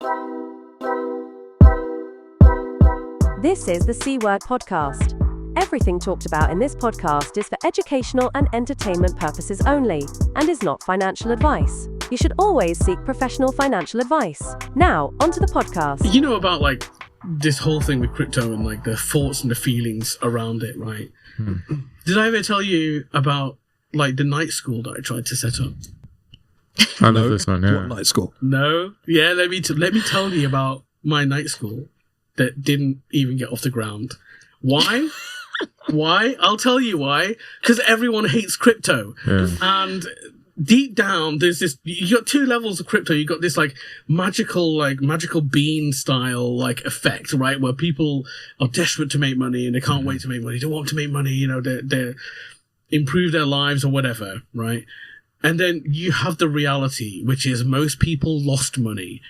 This is the C Word Podcast. Everything talked about in this podcast is for educational and entertainment purposes only, and is not financial advice. You should always seek professional financial advice. Now, onto the podcast. You know about like this whole thing with crypto and like the thoughts and the feelings around it, right? Did I ever tell you about like the night school that I tried to set up? I love this one, yeah. What night school? No. Yeah, let me tell you about my night school that didn't even get off the ground. Why? Why? I'll tell you why. Because everyone hates crypto. Yeah. And deep down, there's this, you got two levels of crypto. You got this like magical bean style like effect, right? Where people are desperate to make money and they can't wait to make money. They want to make money, you know, they improve their lives or whatever, right? And then you have the reality, which is most people lost money,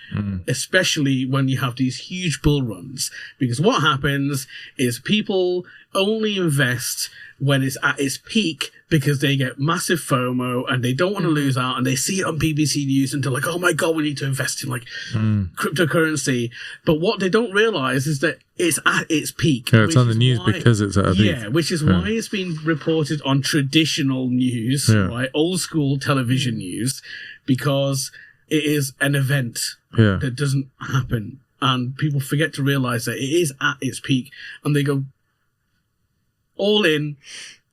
especially when you have these huge bull runs. Because what happens is people only invest when it's at its peak because they get massive FOMO and they don't want to lose out, and they see it on BBC News and they're like, oh my God, we need to invest in like cryptocurrency. But what they don't realize is that it's at its peak. Yeah, it's on the news because it's at a peak. Yeah, which is why it's been reported on traditional news, right? Old school television news, because it is an event that doesn't happen. And people forget to realize that it is at its peak, and they go all in,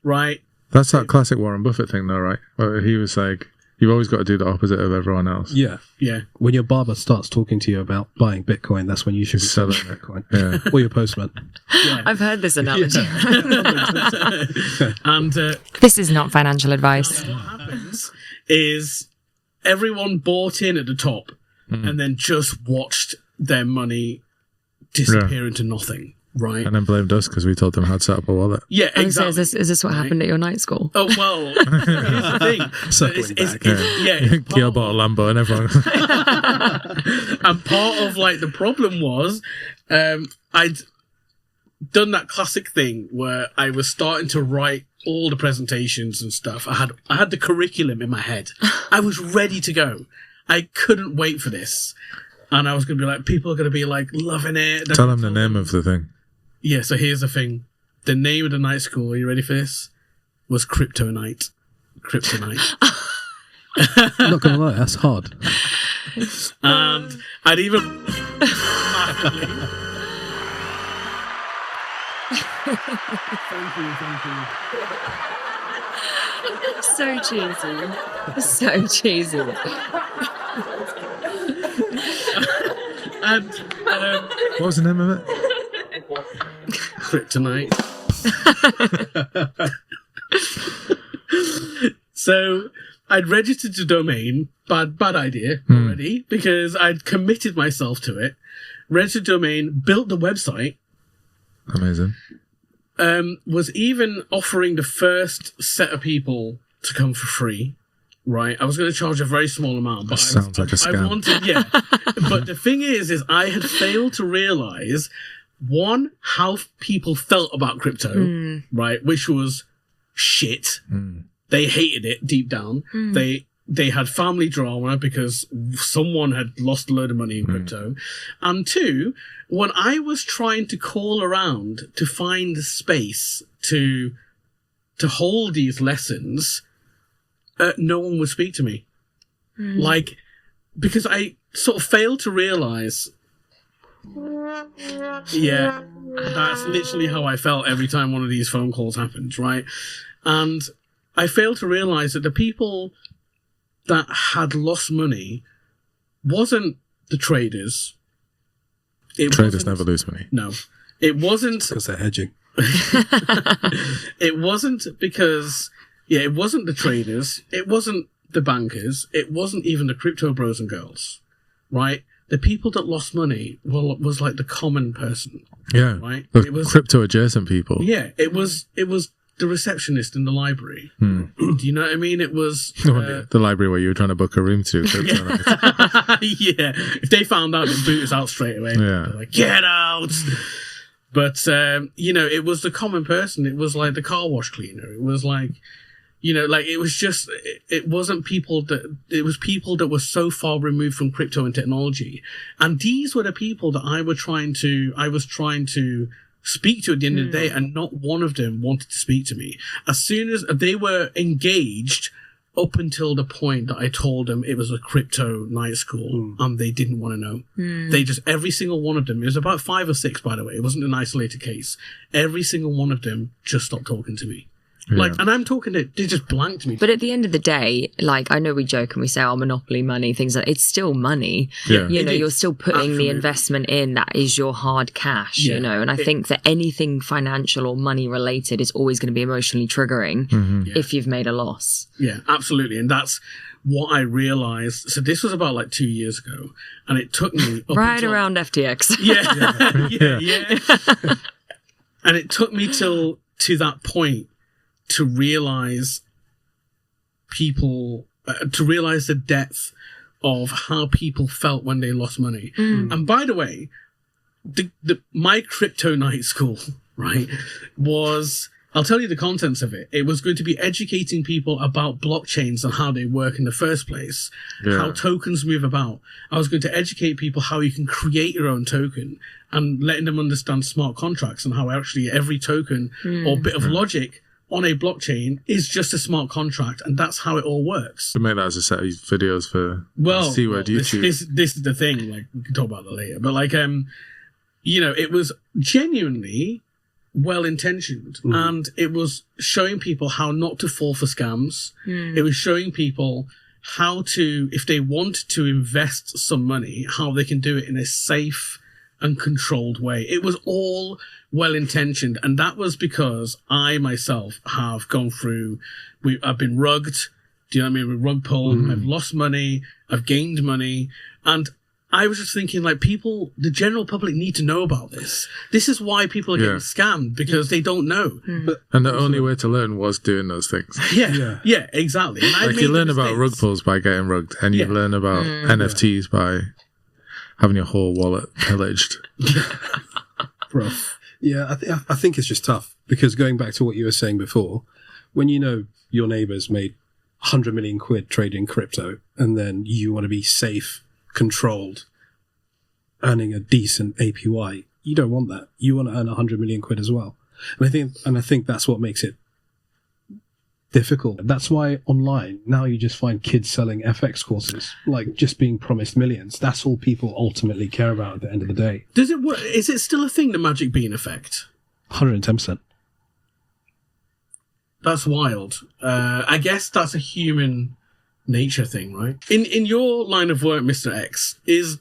right? That's that classic Warren Buffett thing though, right? Where he was like, you've always got to do the opposite of everyone else. Yeah. Yeah. When your barber starts talking to you about buying Bitcoin, that's when you should be selling Bitcoin. Yeah. Or your postman. Yeah. I've heard this analogy. And This is not financial advice. what happens is everyone bought in at the top and then just watched their money disappear into nothing. Right. And then blamed us because we told them how to set up a wallet. Yeah, And exactly. so is this what happened at your night school? Oh, well, here's the thing. Circling back. It's Gil bought a Lambo and everyone. and part of like the problem was I'd done that classic thing where I was starting to write all the presentations and stuff. I had the curriculum in my head. I was ready to go. I couldn't wait for this. And I was going to be like, people are going to be like loving it. Tell them the name of the thing. Yeah, so here's the thing. The name of the night school, are you ready for this? Was Crypto Night. Kryptonite. I'm not going to lie, that's hard. And I'd even... So cheesy. So cheesy. And What was the name of it? Kryptonite. So I'd registered the domain. Bad idea already, because I'd committed myself to it. Registered domain, built the website. Amazing. Was even offering the first set of people to come for free. Right, I was going to charge a very small amount, but Sounds like a scam. I wanted, yeah. But the thing is I had failed to realize one, how people felt about crypto, right, which was shit. They hated it deep down. They had family drama because someone had lost a load of money in crypto. And two, when I was trying to call around to find space to hold these lessons, no one would speak to me. Like, because I sort of failed to realize, yeah, that's literally how I felt every time one of these phone calls happened, right? And I failed to realize that the people that had lost money wasn't the traders. Traders never lose money. No. It wasn't... Because they're hedging. It wasn't because... Yeah, it wasn't the traders. It wasn't the bankers. It wasn't even the crypto bros and girls, right? The people that lost money was like the common person. Yeah. Right? The It was... crypto adjacent people. Yeah, it was the receptionist in the library. Do you know what I mean? It was... The library where you were trying to book a room to. Yeah, if they found out, they'd boot us out straight away. Yeah. They're like, get out! But, you know, it was the common person. It was like the car wash cleaner. It was like You know, like it was just, it wasn't people that, it was people that were so far removed from crypto and technology. And these were the people that I was trying to speak to at the end of the day, and not one of them wanted to speak to me. As soon as they were engaged, up until the point that I told them it was a crypto night school, and they didn't want to know. They just, every single one of them, it was about 5 or 6, by the way, it wasn't an isolated case. Every single one of them just stopped talking to me. Like, and I'm talking to, they just blanked me. But at the end of the day, like, I know we joke and we say, monopoly money, things like, it's still money. Yeah. You know, It you're is. still putting Absolutely. the investment in. That is your hard cash, Yeah. you know. And I think that anything financial or money related is always going to be emotionally triggering if you've made a loss. Yeah, absolutely. And that's what I realized. So this was about like 2 years ago, and it took me up Right until- around FTX. yeah. And it took me to that point to realize the depth of how people felt when they lost money. And by the way, my crypto night school, right, was, I'll tell you the contents of it. It was going to be educating people about blockchains and how they work in the first place, how tokens move about. I was going to educate people how you can create your own token, and letting them understand smart contracts and how actually every token or bit of logic on a blockchain is just a smart contract, and that's how it all works. To make that as a set of videos for this C-Word YouTube. is the thing. Like, we can talk about that later, but like, you know, it was genuinely well-intentioned, and it was showing people how not to fall for scams. It was showing people how to, if they want to invest some money, how they can do it in a safe and controlled way. It was all well-intentioned, and that was because I myself have gone through, I've been rugged, do you know what I mean? We're rug pulled, I've lost money, I've gained money, and I was just thinking, like, people, the general public need to know about this. This is why people are getting scammed, because they don't know. And the only way to learn was doing those things. Yeah, exactly. And I Like, made you learn the about mistakes. rug pulls by getting rugged, and you learn about NFTs by having your whole wallet pillaged. Bro. Yeah, I think it's just tough, because going back to what you were saying before, when you know your neighbours made 100 million quid trading crypto, and then you want to be safe, controlled, earning a decent APY, you don't want that. You want to earn 100 million quid as well. And I think that's what makes it difficult. That's why online now you just find kids selling FX courses, like just being promised millions. That's all people ultimately care about at the end of the day. Does it work? Is it still a thing, the magic bean effect? 110%. That's wild. I guess that's a human nature thing, right? In your line of work, Mr. X, is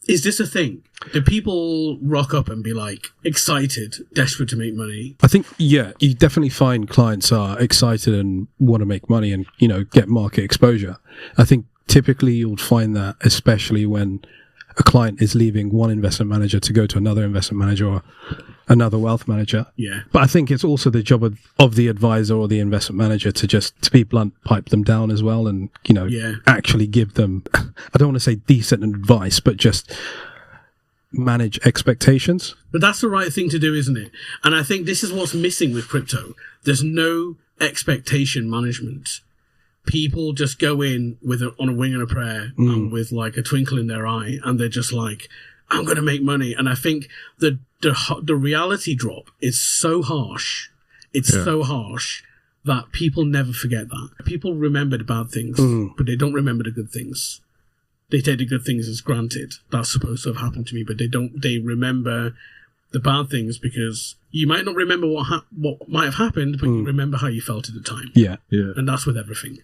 this a thing? Do people rock up and be like excited, desperate to make money? I think, yeah, you definitely find clients are excited and want to make money and, you know, get market exposure. I think typically you'll find that, especially when a client is leaving one investment manager to go to another investment manager or another wealth manager. Yeah. But I think it's also the job of the advisor or the investment manager to be blunt, pipe them down as well, and, you know, actually give them, I don't want to say decent advice, but just manage expectations. But that's the right thing to do, isn't it? And I think this is what's missing with crypto. There's no expectation management. People just go in on a wing and a prayer and with like a twinkle in their eye, and they're just like, I'm going to make money. And I think the reality drop is so harsh. It's so harsh that people never forget that. People remember the bad things, but they don't remember the good things. They take the good things as granted. That's supposed to have happened to me, but they remember the bad things, because you might not remember what might have happened, but you remember how you felt at the time. Yeah. And that's with everything.